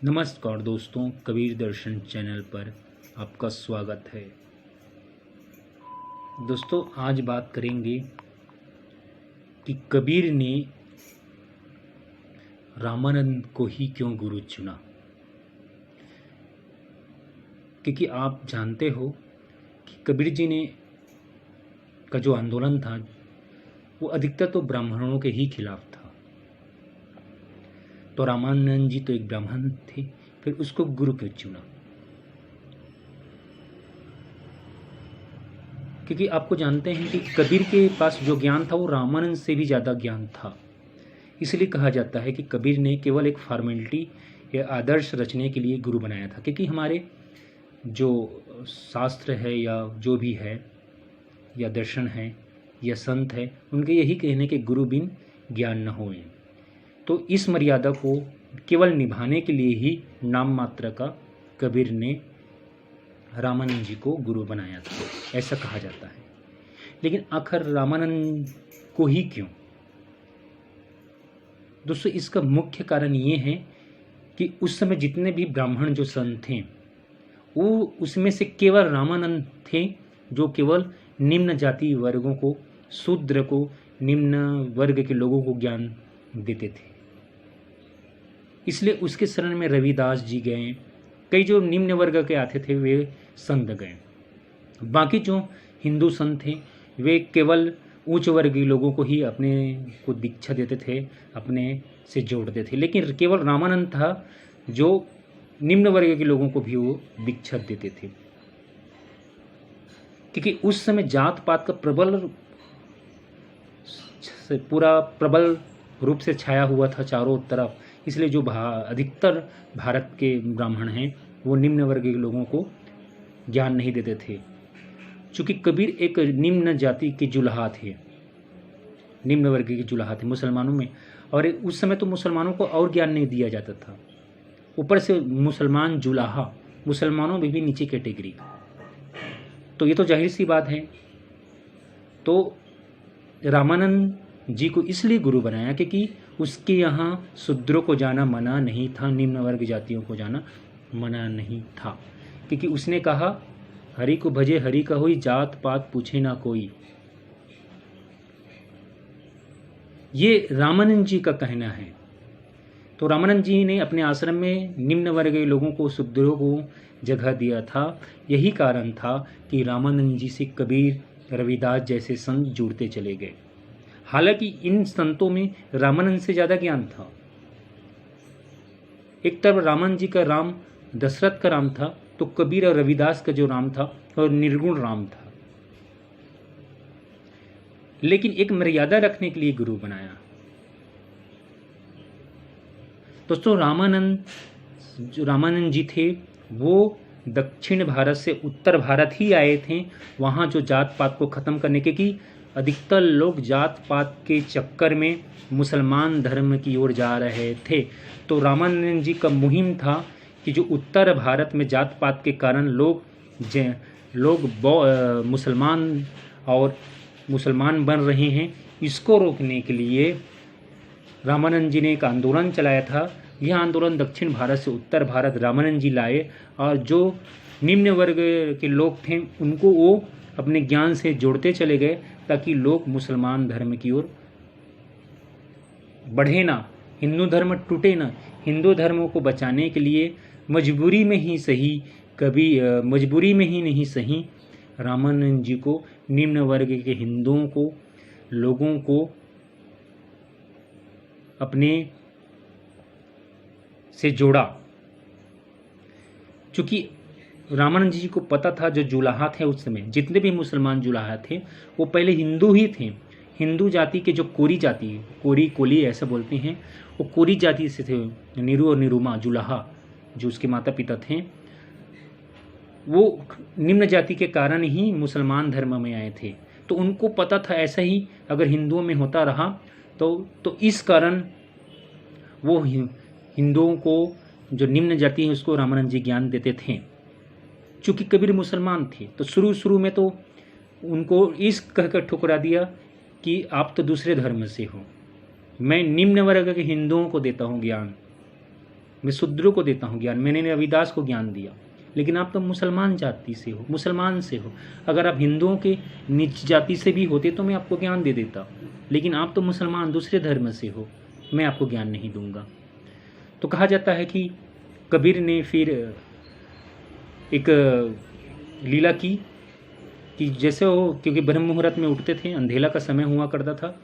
नमस्कार दोस्तों, कबीर दर्शन चैनल पर आपका स्वागत है। दोस्तों, आज बात करेंगे कि कबीर ने रामानंद को ही क्यों गुरु चुना। क्योंकि आप जानते हो कि कबीर जी ने का जो आंदोलन था वो अधिकतर तो ब्राह्मणों के ही खिलाफ था। तो रामानंद जी तो एक ब्राह्मण थे, फिर उसको गुरु क्यों चुना? क्योंकि आपको जानते हैं कि कबीर के पास जो ज्ञान था वो रामानंद से भी ज़्यादा ज्ञान था। इसलिए कहा जाता है कि कबीर ने केवल एक फॉर्मेलिटी या आदर्श रचने के लिए गुरु बनाया था। क्योंकि हमारे जो शास्त्र है या जो भी है या दर्शन है या संत है, उनके यही कहने के गुरु बिन ज्ञान न होए। तो इस मर्यादा को केवल निभाने के लिए ही नाम मात्र का कबीर ने रामानंद जी को गुरु बनाया था, ऐसा कहा जाता है। लेकिन आखिर रामानंद को ही क्यों? दोस्तों, इसका मुख्य कारण ये है कि उस समय जितने भी ब्राह्मण जो संत थे वो उसमें से केवल रामानंद थे जो केवल निम्न जाति वर्गों को, शूद्र को, निम्न वर्ग के लोगों को ज्ञान देते थे। इसलिए उसके शरण में रविदास जी गए, कई जो निम्न वर्ग के आते थे वे संत गए। बाकी जो हिंदू संत थे वे केवल उच्च वर्गीय लोगों को ही अपने को दीक्षा देते थे, अपने से जोड़ते थे। लेकिन केवल रामानंद था जो निम्न वर्ग के लोगों को भी वो दीक्षा देते थे। क्योंकि उस समय जात पात का पूरा प्रबल रूप से छाया हुआ था चारों तरफ। इसलिए जो अधिकतर भारत के ब्राह्मण हैं वो निम्न वर्ग के लोगों को ज्ञान नहीं देते थे। चूँकि कबीर एक निम्न जाति के जुलाहा थे, निम्न वर्ग के जुलाहा थे मुसलमानों में, और उस समय तो मुसलमानों को और ज्ञान नहीं दिया जाता था। ऊपर से मुसलमान जुलाहा, मुसलमानों में भी नीचे कैटेगरी। तो ये तो जाहिर सी बात है। तो रामानंद जी को इसलिए गुरु बनाया क्योंकि उसके यहाँ शूद्रों को जाना मना नहीं था, निम्न वर्ग जातियों को जाना मना नहीं था। क्योंकि उसने कहा, हरि को भजे हरि का होई, जात पात पूछे ना कोई। ये रामानंद जी का कहना है। तो रामानंद जी ने अपने आश्रम में निम्न वर्ग के लोगों को, शूद्रों को जगह दिया था। यही कारण था कि रामानंद जी से कबीर, रविदास जैसे संत जुड़ते चले गए। हालांकि इन संतों में रामानंद से ज़्यादा ज्ञान था। एक तरफ रामानंद जी का राम दशरथ का राम था, तो कबीर और रविदास का जो राम था और निर्गुण राम था। लेकिन एक मर्यादा रखने के लिए गुरु बनाया। दोस्तों, रामानंद जी थे वो दक्षिण भारत से उत्तर भारत ही आए थे। वहाँ जो जात पात को ख़त्म करने के अधिकतर लोग जात पात के चक्कर में मुसलमान धर्म की ओर जा रहे थे। तो रामानंद जी का मुहिम था कि जो उत्तर भारत में जात पात के कारण लोग मुसलमान बन रहे हैं, इसको रोकने के लिए रामानंद जी ने एक आंदोलन चलाया था। यह आंदोलन दक्षिण भारत से उत्तर भारत रामानंद जी लाए, और जो निम्न वर्ग के लोग थे उनको वो अपने ज्ञान से जोड़ते चले गए ताकि लोग मुसलमान धर्म की ओर बढ़े ना, हिंदू धर्म टूटे ना। हिंदू धर्म को बचाने के लिए मजबूरी में ही नहीं सही रामानंद जी को निम्न वर्ग के हिंदुओं को, लोगों को अपने से जोड़ा। चूँकि रामानंद जी को पता था जो जुलाहा थे उस समय, जितने भी मुसलमान जुलाहा थे वो पहले हिंदू ही थे। हिंदू जाति के जो कोरी जाति, कोली ऐसा बोलते हैं, वो कोरी जाति से थे। नीरू और निरुमा जुलाहा जो उसके माता पिता थे, वो निम्न जाति के कारण ही मुसलमान धर्म में आए थे। तो उनको पता था ऐसा ही अगर हिंदुओं में होता रहा तो इस कारण वो हिंदुओं को जो निम्न जाति है उसको रामानंद जी ज्ञान देते थे। चूँकि कबीर मुसलमान थे तो शुरू में तो उनको इस कहकर ठुकरा दिया कि आप तो दूसरे धर्म से हो, मैं निम्न वर्ग के हिंदुओं को देता हूँ ज्ञान, मैं शूद्रों को देता हूँ ज्ञान, मैंने रविदास को ज्ञान दिया। लेकिन आप तो मुसलमान जाति से हो, मुसलमान से हो। अगर आप हिंदुओं के नीच जाति से भी होते तो मैं आपको ज्ञान दे देता, लेकिन आप तो मुसलमान दूसरे धर्म से हो, मैं आपको ज्ञान नहीं दूंगा। तो कहा जाता है कि कबीर ने फिर एक लीला की कि जैसे वो, क्योंकि ब्रह्म मुहूर्त में उठते थे, अंधेला का समय हुआ करता था,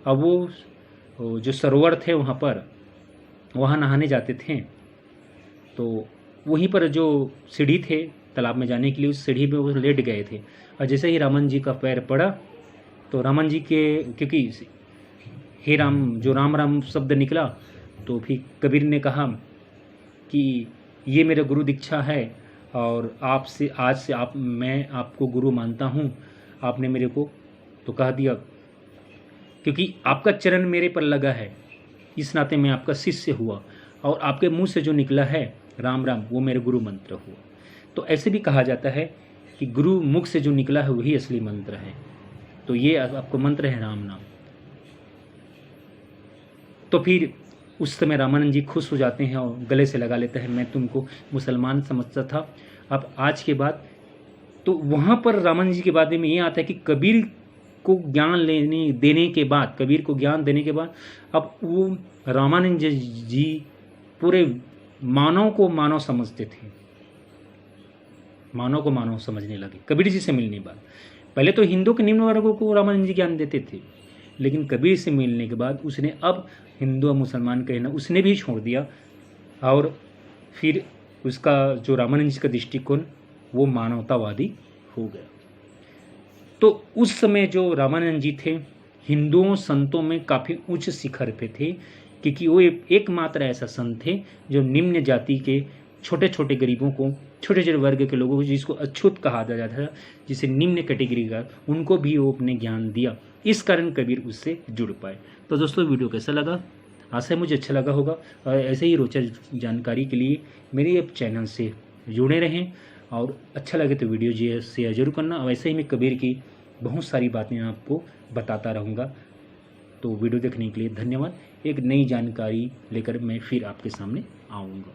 अब वो जो सरोवर थे वहाँ नहाने जाते थे। तो वहीं पर जो सीढ़ी थे तालाब में जाने के लिए, उस सीढ़ी पे वो लेट गए थे। और जैसे ही रामन जी का पैर पड़ा तो रामन जी के, क्योंकि हे राम जो राम राम शब्द निकला, तो फिर कबीर ने कहा कि ये मेरा गुरु दीक्षा है और आपसे आज से मैं आपको गुरु मानता हूँ। आपने मेरे को तो कह दिया, क्योंकि आपका चरण मेरे पर लगा है, इस नाते मैं आपका शिष्य हुआ, और आपके मुंह से जो निकला है राम राम, वो मेरे गुरु मंत्र हुआ। तो ऐसे भी कहा जाता है कि गुरु मुख से जो निकला है वही असली मंत्र है। तो ये आपको मंत्र है राम नाम। तो फिर उस समय रामानंद जी खुश हो जाते हैं और गले से लगा लेते हैं, मैं तुमको मुसलमान समझता था, अब आज के बाद। तो वहाँ पर रामानंद जी के बारे में ये आता है कि कबीर को ज्ञान देने के बाद, कबीर को ज्ञान देने के बाद, अब वो रामानंद जी पूरे मानव को मानव समझते थे, मानव को मानव समझने लगे कबीर जी से मिलने के बाद। पहले तो हिंदू के निम्न वर्गों को रामानंद जी ज्ञान देते थे, लेकिन कबीर से मिलने के बाद उसने अब हिंदू और मुसलमान कहना उसने भी छोड़ दिया, और फिर उसका जो रामानंद जी का दृष्टिकोण वो मानवतावादी हो गया। तो उस समय जो रामानंद जी थे हिंदुओं संतों में काफ़ी उच्च शिखर पे थे, क्योंकि वो एकमात्र ऐसा संत थे जो निम्न जाति के छोटे छोटे गरीबों को, छोटे छोटे वर्ग के लोगों को, जिसको अछूत कहा जाता था, जिसे निम्न कैटेगरी का, उनको भी वो अपने ज्ञान दिया। इस कारण कबीर उससे जुड़ पाए। तो दोस्तों वीडियो कैसा लगा? आशा है मुझे अच्छा लगा होगा, और ऐसे ही रोचक जानकारी के लिए मेरे चैनल से जुड़े रहें, और अच्छा लगे तो वीडियो शेयर जरूर करना। और ऐसे ही मैं कबीर की बहुत सारी बातें आपको बताता रहूँगा। तो वीडियो देखने के लिए धन्यवाद। एक नई जानकारी लेकर मैं फिर आपके सामने आऊँगा।